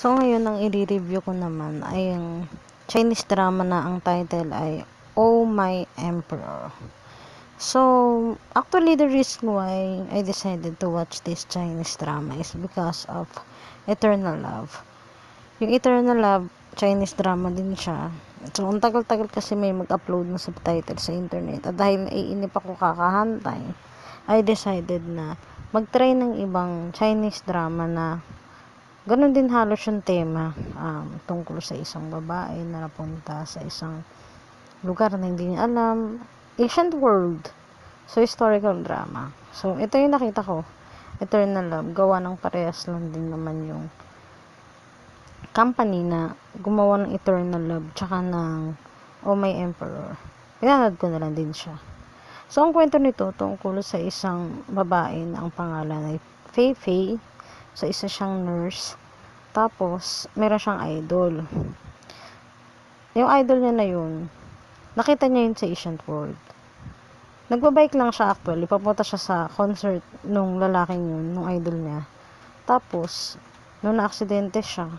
So, ngayon ang i-review ko naman ay ang Chinese drama na ang title ay Oh My Emperor. So, actually the reason why I decided to watch this Chinese drama is because of Eternal Love. Yung Eternal Love, Chinese drama din siya. So, ang tagal-tagal kasi may mag-upload ng subtitle sa internet. At dahil naiinip ako kakahantay, I decided na mag-try ng ibang Chinese drama na ganun din halos yung tema, tungkol sa isang babae na napunta sa isang lugar na hindi niya alam, ancient world. So, historical drama. So, ito yung nakita ko, Eternal Love, gawa ng parehas lang din naman yung company na gumawa ng Eternal Love tsaka ng Oh My Emperor. Pinanood ko na lang din siya. So, ang kwento nito tungkol sa isang babae na ang pangalan ay Fei Fei. So, isa siyang nurse. Tapos, meron siyang idol. Yung idol niya na yun, nakita niya yun sa ancient world. Nagbabike lang siya actually. Papunta siya sa concert nung lalaking yun, nung idol niya. Tapos, nung na-aksidente siya,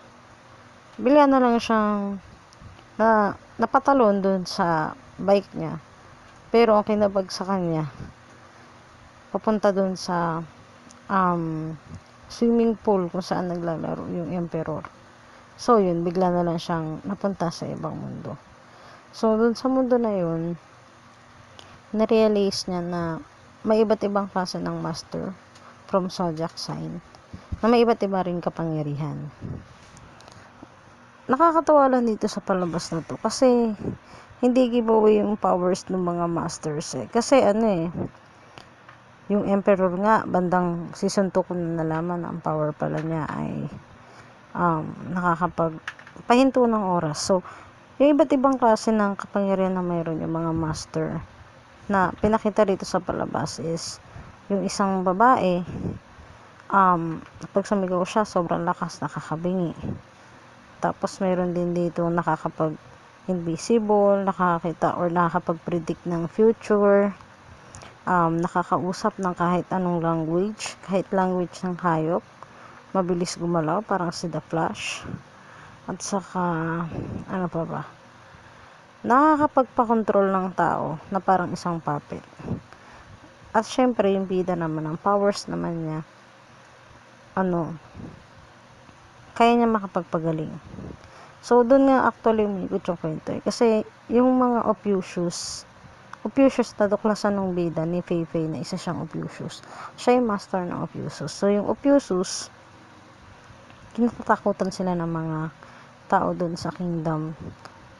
bigla na lang siyang napatalon dun sa bike niya. Pero ang kinabag sa kanya, papunta dun sa swimming pool kung saan naglalaro yung emperor. So, yun, bigla na lang siyang napunta sa ibang mundo. So, dun sa mundo na yun, na-realize niya na may iba't ibang klase ng master from zodiac sign na may iba't iba rin kapangyarihan. Nakakatawa lang dito sa palabas na to kasi hindi giveaway yung powers ng mga masters eh. Kasi yung emperor nga, bandang season 2 ko na nalaman na ang power pala niya ay nakakapagpahinto ng oras. So, yung iba't ibang klase ng kapangyarihan na mayroon yung mga master na pinakita rito sa palabas is yung isang babae, pag sumigaw siya, sobrang lakas, nakakabingi. Tapos, mayroon din dito nakakapag-invisible, nakakita or nakakapag-predict ng future, nakakausap ng kahit anong language, kahit language ng hayop, mabilis gumalaw, parang si The Flash, at saka, ano pa ba, nakakapagpakontrol ng tao na parang isang puppet. At syempre, yung bida naman, ang powers naman niya, kaya niya makapagpagaling. So, dun nga actually umikot yung kwento eh. Kasi, yung mga Ophiuchus na tuklasan ng bida ni Fei Fei na isa siyang Ophiuchus. Siya yung master ng Ophiuchus. So, yung Ophiuchus, kinatatakutan sila ng mga tao dun sa kingdom.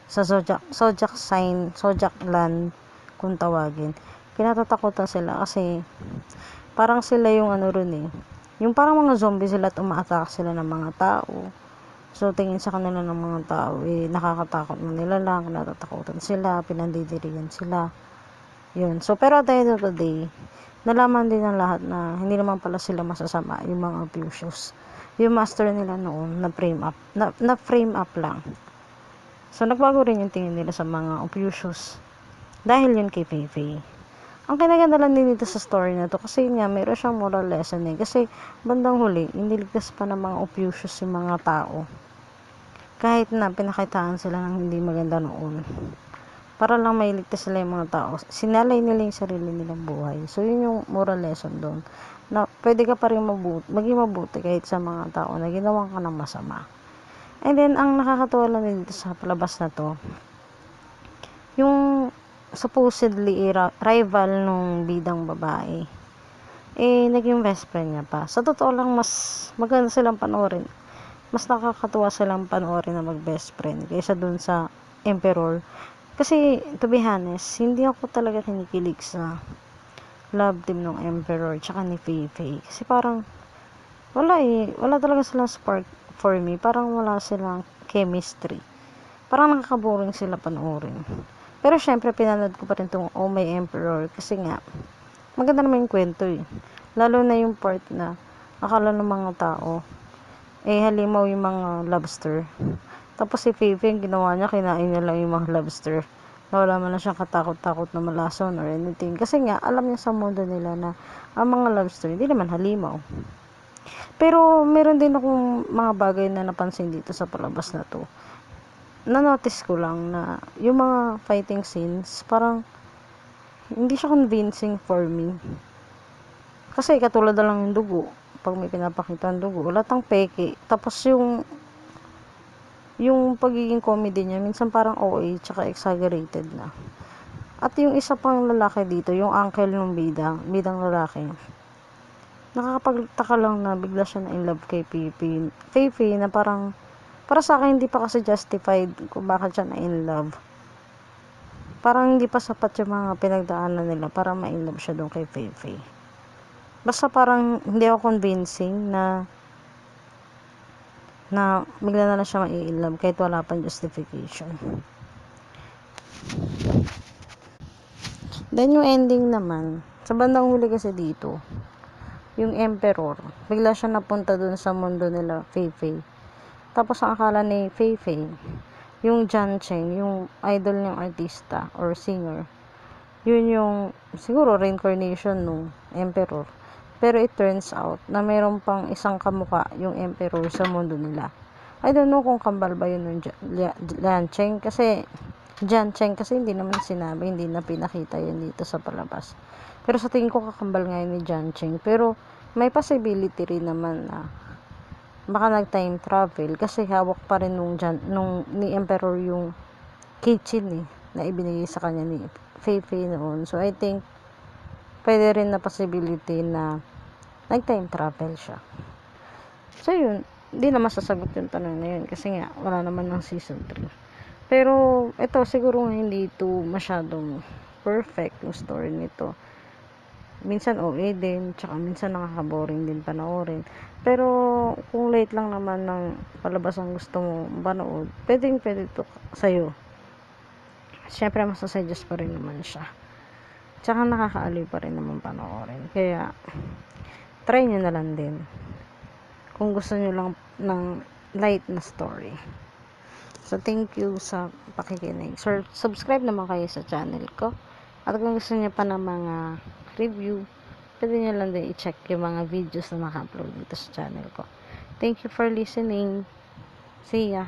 Sa zodiac sign, zodiac land, kung tawagin. Kinatatakutan sila kasi parang sila yung yung parang mga zombie sila at umaatake sila ng mga tao. So, tingin sa kanila ng mga tao, nakakatakot na nila lang, natatakutan sila, pinandidirigan sila. Yun. So, pero at the end of the day, nalaman din ng lahat na hindi naman pala sila masasama, yung mga Ophiuchus. Yung master nila noon, na-frame up lang. So, nagbago rin yung tingin nila sa mga Ophiuchus. Dahil yun kay Fei Fei. Ang kinaganda lang din dito sa story na to kasi nga mayroon siyang moral lesson eh. Kasi bandang huli, iniligtas pa ng mga Ophiuchus yung mga tao. Kahit na pinakitaan sila ng hindi maganda noon. Para lang mailigtas sila yung mga tao. Sinalay nila yung sarili nilang buhay. So, yun yung moral lesson doon. Na pwede ka pa rin maging mabuti kahit sa mga tao na ginawa ka ng masama. And then, ang nakakatuwa lang dito sa palabas na to, yung supposedly rival nung bidang babae naging best friend niya pa. Sa totoo lang, mas maganda silang panoorin, mas nakakatuwa silang panoorin na mag best friend kaysa dun sa emperor. Kasi to be honest, hindi ako talaga kinikilig sa love team ng emperor tsaka ni Fei Fei. Kasi parang wala talaga silang spark for me. Parang wala silang chemistry. Parang nakakaboring sila panoorin. Pero syempre, pinanood ko pa rin itong Oh My Emperor kasi nga, maganda naman yung kwento eh. Lalo na yung part na akala ng mga tao, halimaw yung mga lobster. Tapos si Fifi, ginawa niya, kinain niya lang yung mga lobster. Wala man lang siyang katakot-takot na malason or anything. Kasi nga, alam niya sa mundo nila na ang mga lobster, hindi naman halimaw. Pero meron din akong mga bagay na napansin dito sa palabas na to. Na-notice ko lang na yung mga fighting scenes, parang hindi siya convincing for me. Kasi katulad na lang yung dugo. Pag may pinapakita ang dugo, lahat ng peke. Tapos yung pagiging comedy niya, minsan parang OA, tsaka exaggerated na. At yung isa pang lalaki dito, yung uncle ng bidang lalaki, nakakapagtaka lang na bigla siya na in love kay Fifi. Fifi na parang, para sa akin, hindi pa kasi justified kung bakit siya na in love. Parang hindi pa sapat yung mga pinagdaanan nila para ma-in love siya doon kay Fifi. Basta parang hindi ako convincing na bigla na lang siya ma-in love kahit wala pang justification. Then yung ending naman, sa bandang huli kasi dito, yung emperor, bigla siya napunta dun sa mundo nila Fei-Fei. Tapos ang akala ni Fei-Fei, yung Jan Cheng, yung idol niyang artista or singer, yun yung siguro reincarnation nung emperor. Pero it turns out na mayroon pang isang kamuka yung emperor sa mundo nila. I don't know kung kambal ba yun ng Jan Cheng kasi hindi naman sinabi, hindi na pinakita yun dito sa palabas. Pero sa tingin ko kakambal nga yun ni Jan Cheng. Pero may possibility rin naman na baka nag-time travel kasi hawak pa rin ni emperor yung kitchen na ibinigay sa kanya ni Fei-Fei noon. So I think pwede rin na possibility na nag-time travel siya. So yun, hindi na masasagot yung tanong na yun kasi nga wala naman ng season 3. Pero ito siguro hindi ito masyadong perfect yung story nito. Minsan OA din, tsaka minsan nakaka-boring din panoorin. Pero kung late lang naman ng palabas ang gusto mo panood, pwede ito sa'yo. Siyempre masasuggest pa rin naman siya. Tsaka nakakaaliw pa rin naman panoorin. Kaya try nyo na lang din kung gusto nyo lang ng light na story. So thank you sa pakikinig. Subscribe naman kayo sa channel ko. At kung gusto niyo pa ng mga review, pwede nyo lang din i-check yung mga videos na naka-upload dito sa channel ko. Thank you for listening. See ya!